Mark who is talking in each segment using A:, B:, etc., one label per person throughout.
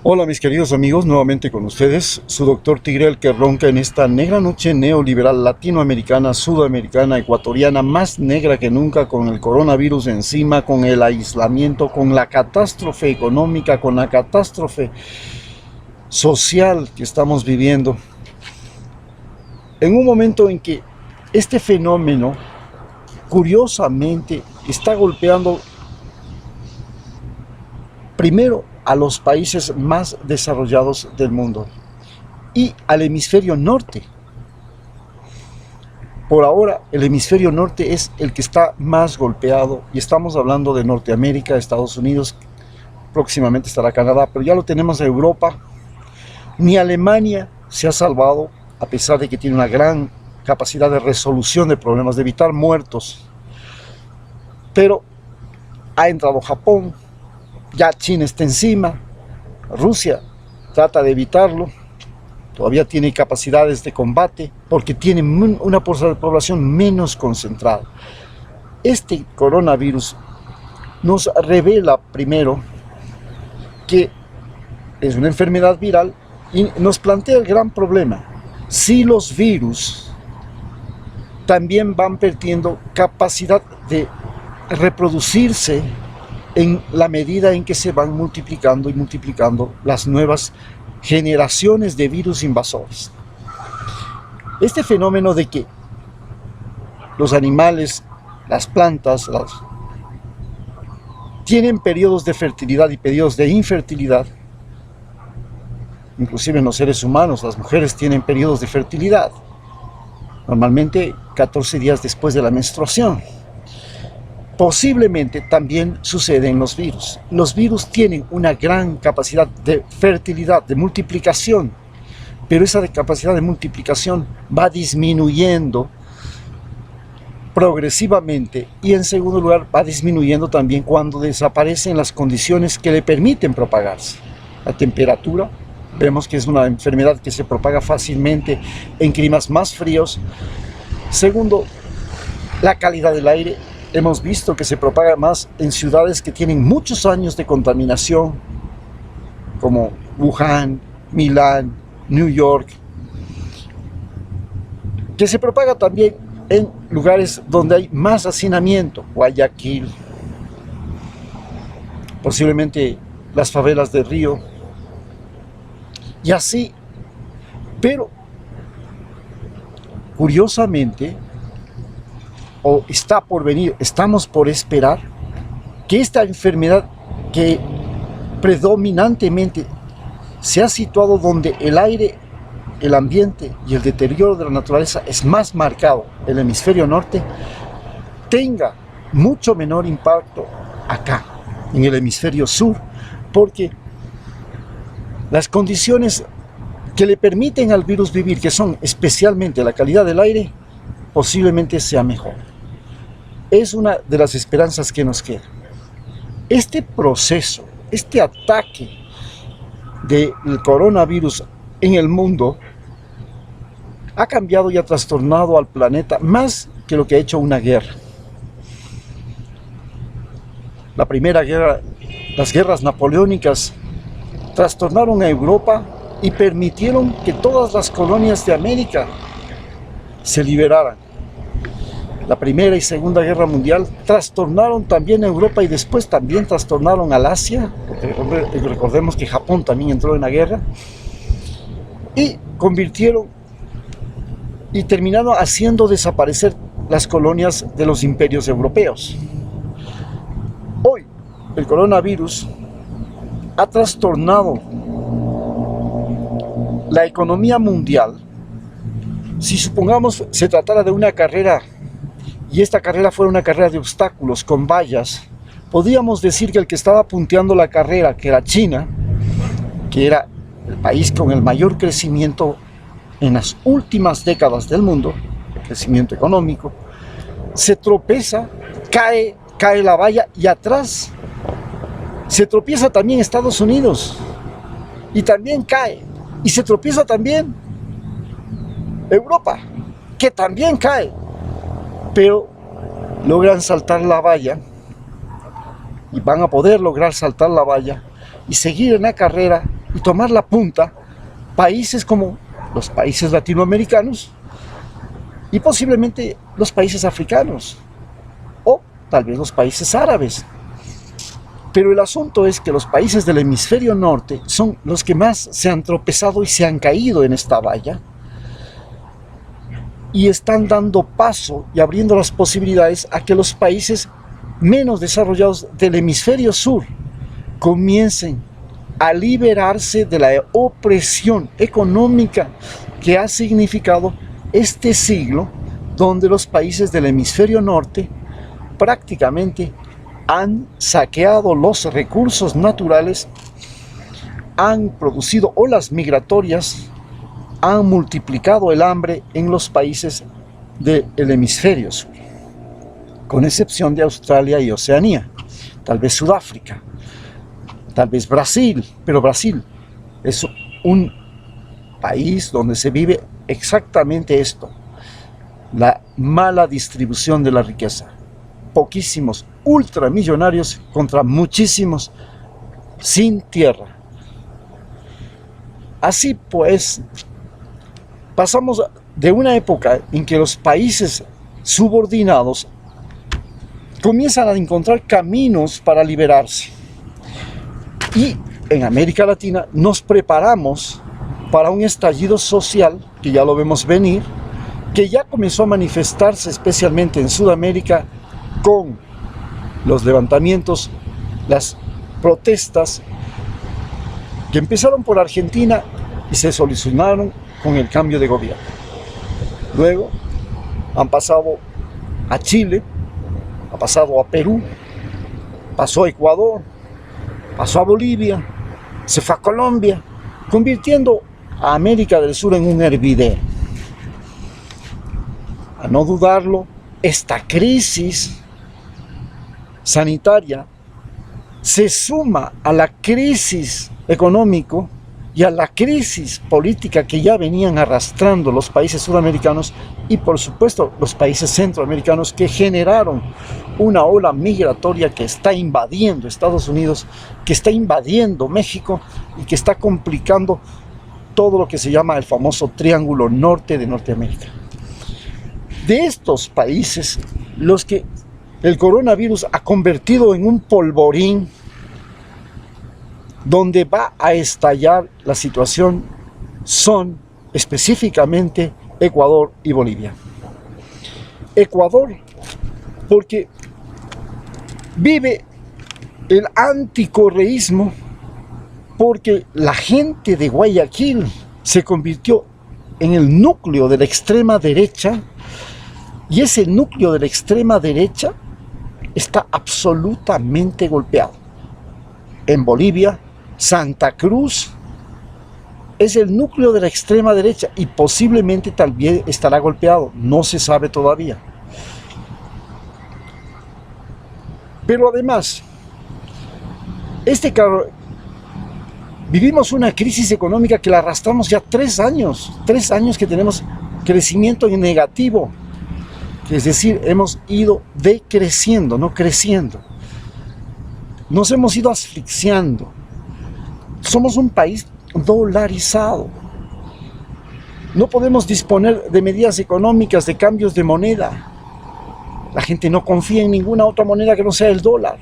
A: Hola mis queridos amigos, nuevamente con ustedes, su doctor Tigre, el que ronca en esta negra noche neoliberal latinoamericana, sudamericana, ecuatoriana, más negra que nunca, con el coronavirus encima, con el aislamiento, con la catástrofe económica, con la catástrofe social que estamos viviendo. En un momento en que este fenómeno, curiosamente, está golpeando primero a los países más desarrollados del mundo y al hemisferio norte. Por ahora, el hemisferio norte es el que está más golpeado y estamos hablando de Norteamérica, Estados Unidos, próximamente estará Canadá, pero ya lo tenemos en Europa. Ni Alemania se ha salvado, a pesar de que tiene una gran capacidad de resolución de problemas, de evitar muertos. Pero ha entrado Japón, ya China está encima, Rusia trata de evitarlo, todavía tiene capacidades de combate porque tiene una población menos concentrada. Este coronavirus nos revela primero que es una enfermedad viral y nos plantea el gran problema: si los virus también van perdiendo capacidad de reproducirse en la medida en que se van multiplicando y multiplicando las nuevas generaciones de virus invasores. Este fenómeno de que los animales, las plantas, tienen periodos de fertilidad y periodos de infertilidad, inclusive en los seres humanos, las mujeres tienen periodos de fertilidad, normalmente 14 días después de la menstruación. Posiblemente también sucede en los virus. Los virus tienen una gran capacidad de fertilidad, de multiplicación, pero esa capacidad de multiplicación va disminuyendo progresivamente y, en segundo lugar, va disminuyendo también cuando desaparecen las condiciones que le permiten propagarse. La temperatura, vemos que es una enfermedad que se propaga fácilmente en climas más fríos. Segundo, la calidad del aire. Hemos visto que se propaga más en ciudades que tienen muchos años de contaminación, como Wuhan, Milán, New York, que se propaga también en lugares donde hay más hacinamiento, Guayaquil, posiblemente las favelas de Río, y así. Pero, curiosamente, o está por venir, estamos por esperar que esta enfermedad, que predominantemente se ha situado donde el aire, el ambiente y el deterioro de la naturaleza es más marcado, el hemisferio norte, tenga mucho menor impacto acá, en el hemisferio sur, porque las condiciones que le permiten al virus vivir, que son especialmente la calidad del aire, posiblemente sea mejor. Es una de las esperanzas que nos queda. Este proceso, este ataque del coronavirus en el mundo ha cambiado y ha trastornado al planeta más que lo que ha hecho una guerra. La primera guerra, las guerras napoleónicas, trastornaron a Europa y permitieron que todas las colonias de América se liberaran. La Primera y Segunda Guerra Mundial trastornaron también a Europa y después también trastornaron al Asia, porque recordemos que Japón también entró en la guerra, y convirtieron y terminaron haciendo desaparecer las colonias de los imperios europeos. Hoy el coronavirus ha trastornado la economía mundial. Si supongamos se tratara de una carrera y esta carrera fuera una carrera de obstáculos con vallas, podríamos decir que el que estaba punteando la carrera, que era China, que era el país con el mayor crecimiento en las últimas décadas del mundo, el crecimiento económico, se tropeza, cae la valla y atrás se tropieza también Estados Unidos y también cae, y se tropieza también Europa, que también cae, pero logran saltar la valla y van a poder lograr saltar la valla y seguir en la carrera y tomar la punta países como los países latinoamericanos y posiblemente los países africanos o tal vez los países árabes. Pero el asunto es que los países del hemisferio norte son los que más se han tropezado y se han caído en esta valla y están dando paso y abriendo las posibilidades a que los países menos desarrollados del hemisferio sur comiencen a liberarse de la opresión económica que ha significado este siglo, donde los países del hemisferio norte prácticamente han saqueado los recursos naturales, han producido olas migratorias, han multiplicado el hambre en los países del hemisferio sur, con excepción de Australia y Oceanía, tal vez Sudáfrica, tal vez Brasil, pero Brasil es un país donde se vive exactamente esto, la mala distribución de la riqueza. Poquísimos ultramillonarios contra muchísimos sin tierra. Así pues, pasamos de una época en que los países subordinados comienzan a encontrar caminos para liberarse. Y en América Latina nos preparamos para un estallido social que ya lo vemos venir, que ya comenzó a manifestarse especialmente en Sudamérica con los levantamientos, las protestas que empezaron por Argentina y se solucionaron con el cambio de gobierno. Luego han pasado a Chile, ha pasado a Perú, pasó a Ecuador, pasó a Bolivia, se fue a Colombia, convirtiendo a América del Sur en un hervidero. A no dudarlo, esta crisis sanitaria se suma a la crisis económica y a la crisis política que ya venían arrastrando los países sudamericanos y por supuesto los países centroamericanos, que generaron una ola migratoria que está invadiendo Estados Unidos, que está invadiendo México y que está complicando todo lo que se llama el famoso Triángulo Norte de Norteamérica. De estos países, los que el coronavirus ha convertido en un polvorín donde va a estallar la situación son específicamente Ecuador y Bolivia. Ecuador, porque vive el anticorreísmo, porque la gente de Guayaquil se convirtió en el núcleo de la extrema derecha, y ese núcleo de la extrema derecha está absolutamente golpeado. En Bolivia, Santa Cruz es el núcleo de la extrema derecha y posiblemente también estará golpeado, no se sabe todavía. Pero además, vivimos una crisis económica que la arrastramos ya 3 años que tenemos crecimiento en negativo, es decir, hemos ido decreciendo, no creciendo. Nos hemos ido asfixiando. Somos un país dolarizado. No podemos disponer de medidas económicas, de cambios de moneda. La gente no confía en ninguna otra moneda que no sea el dólar.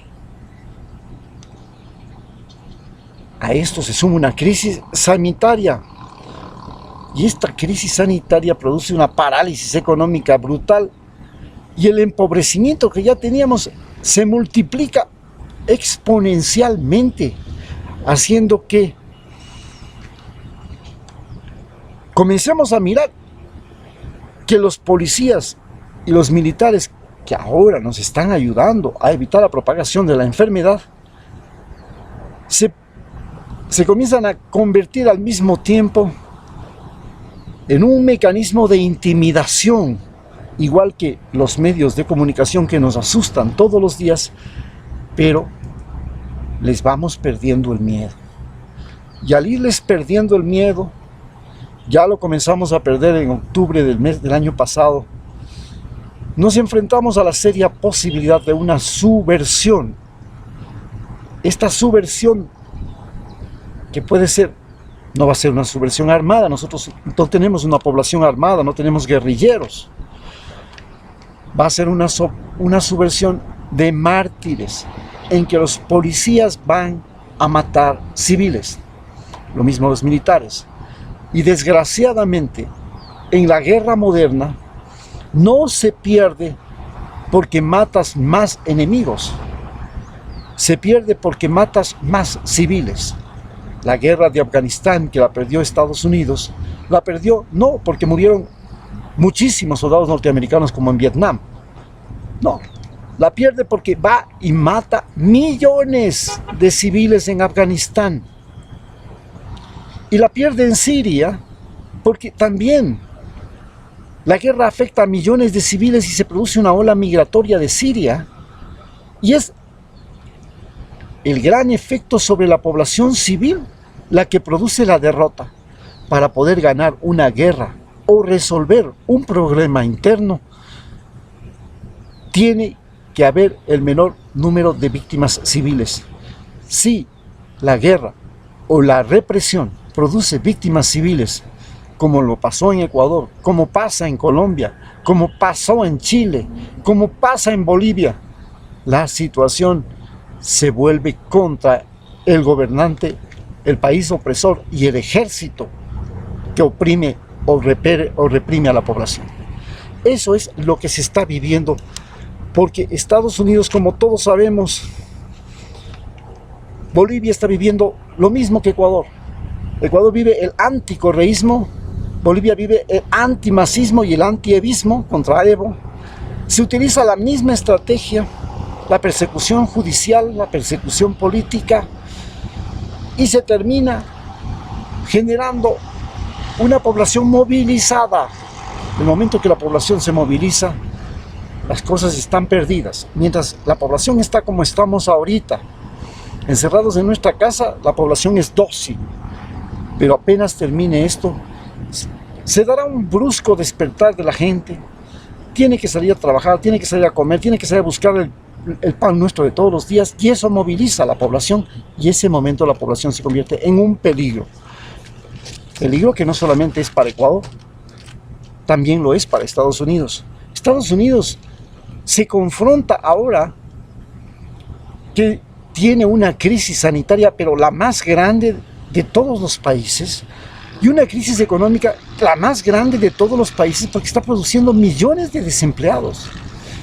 A: A esto se suma una crisis sanitaria. Y esta crisis sanitaria produce una parálisis económica brutal. Y el empobrecimiento que ya teníamos se multiplica exponencialmente, haciendo que comencemos a mirar que los policías y los militares que ahora nos están ayudando a evitar la propagación de la enfermedad se comienzan a convertir al mismo tiempo en un mecanismo de intimidación, igual que los medios de comunicación que nos asustan todos los días, pero les vamos perdiendo el miedo. Y al irles perdiendo el miedo, ya lo comenzamos a perder en octubre del año pasado, nos enfrentamos a la seria posibilidad de una subversión. Esta subversión, que puede ser No va a ser una subversión armada. Nosotros no tenemos una población armada, no tenemos guerrilleros. Va a ser una subversión de mártires, en que los policías van a matar civiles, lo mismo los militares. Y desgraciadamente, en la guerra moderna, no se pierde porque matas más enemigos, se pierde porque matas más civiles. La guerra de Afganistán, que la perdió Estados Unidos, la perdió no porque murieron muchísimos soldados norteamericanos como en Vietnam, no, la pierde porque va y mata millones de civiles en Afganistán. Y la pierde en Siria porque también la guerra afecta a millones de civiles y se produce una ola migratoria de Siria. Y es el gran efecto sobre la población civil la que produce la derrota. Para poder ganar una guerra o resolver un problema interno, tiene que haber el menor número de víctimas civiles. Si la guerra o la represión produce víctimas civiles, como lo pasó en Ecuador, como pasa en Colombia, como pasó en Chile, como pasa en Bolivia, la situación se vuelve contra el gobernante, el país opresor y el ejército que oprime o reprime a la población. Eso es lo que se está viviendo, porque Estados Unidos, como todos sabemos, Bolivia está viviendo lo mismo que Ecuador. Ecuador vive el anticorreísmo, Bolivia vive el antimasismo y el antievismo contra Evo. Se utiliza la misma estrategia, la persecución judicial, la persecución política, y se termina generando una población movilizada. En el momento que la población se moviliza, las cosas están perdidas. Mientras la población está como estamos ahorita, encerrados en nuestra casa, la población es dócil. Pero apenas termine esto, se dará un brusco despertar de la gente. Tiene que salir a trabajar, tiene que salir a comer, tiene que salir a buscar el pan nuestro de todos los días, y eso moviliza a la población, y ese momento la población se convierte en un peligro. Peligro que no solamente es para Ecuador, también lo es para Estados Unidos. Estados Unidos se confronta ahora que tiene una crisis sanitaria, pero la más grande de todos los países, y una crisis económica la más grande de todos los países, porque está produciendo millones de desempleados.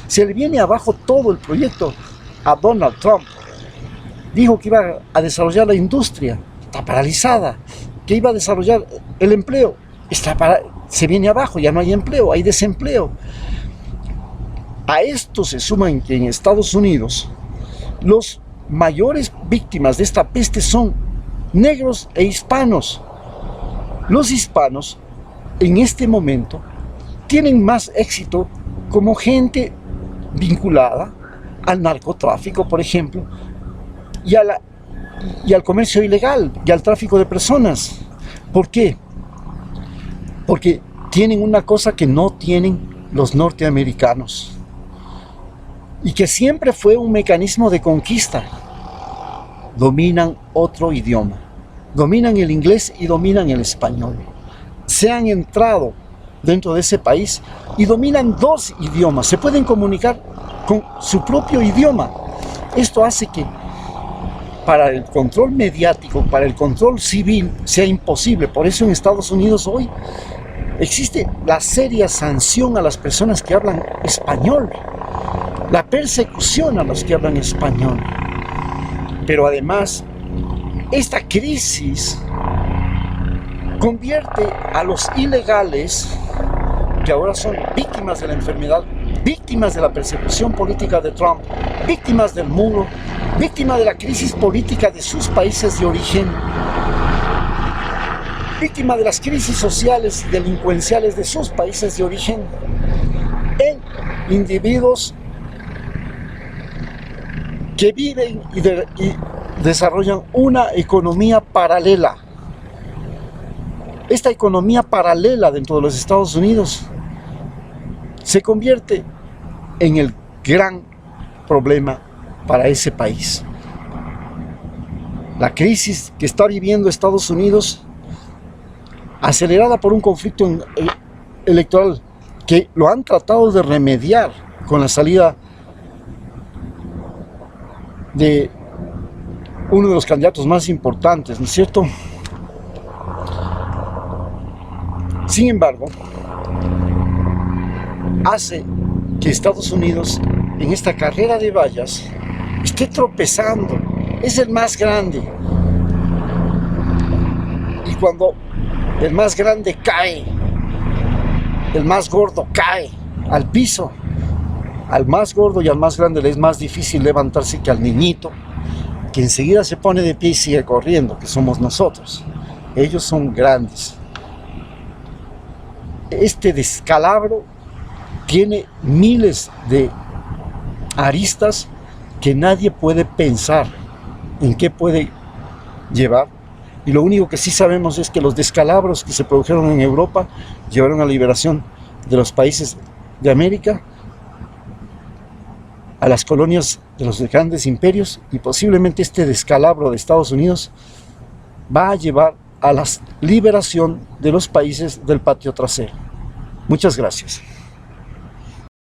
A: Se le viene abajo todo el proyecto a Donald Trump. Dijo que iba a desarrollar la industria, está paralizada, que iba a desarrollar el empleo, se viene abajo, ya no hay empleo, hay desempleo. A esto se suman que en Estados Unidos los mayores víctimas de esta peste son negros e hispanos. Los hispanos en este momento tienen más éxito como gente vinculada al narcotráfico, por ejemplo, y al comercio ilegal y al tráfico de personas. ¿Por qué? Porque tienen una cosa que no tienen los norteamericanos, y que siempre fue un mecanismo de conquista. Dominan otro idioma, dominan el inglés y dominan el español. Se han entrado dentro de ese país y dominan dos idiomas, se pueden comunicar con su propio idioma. Esto hace que para el control mediático, para el control civil, sea imposible. Por eso en Estados Unidos hoy existe la seria sanción a las personas que hablan español, la persecución a los que hablan español. Pero además, esta crisis convierte a los ilegales, que ahora son víctimas de la enfermedad, víctimas de la persecución política de Trump, víctimas del muro, víctimas de la crisis política de sus países de origen, víctimas de las crisis sociales y delincuenciales de sus países de origen, en individuos que viven y desarrollan una economía paralela. Esta economía paralela dentro de los Estados Unidos se convierte en el gran problema para ese país. La crisis que está viviendo Estados Unidos acelerada por un conflicto electoral que lo han tratado de remediar con la salida de uno de los candidatos más importantes, ¿no es cierto? Sin embargo, hace que Estados Unidos en esta carrera de vallas esté tropezando. Es el más grande. Y cuando el más grande cae, el más gordo cae al piso, al más gordo y al más grande le es más difícil levantarse que al niñito, que enseguida se pone de pie y sigue corriendo, que somos nosotros. Ellos son grandes. Este descalabro tiene miles de aristas que nadie puede pensar en qué puede llevar. Y lo único que sí sabemos es que los descalabros que se produjeron en Europa llevaron a la liberación de los países de América, a las colonias de los grandes imperios, y posiblemente este descalabro de Estados Unidos va a llevar a la liberación de los países del patio trasero. Muchas gracias.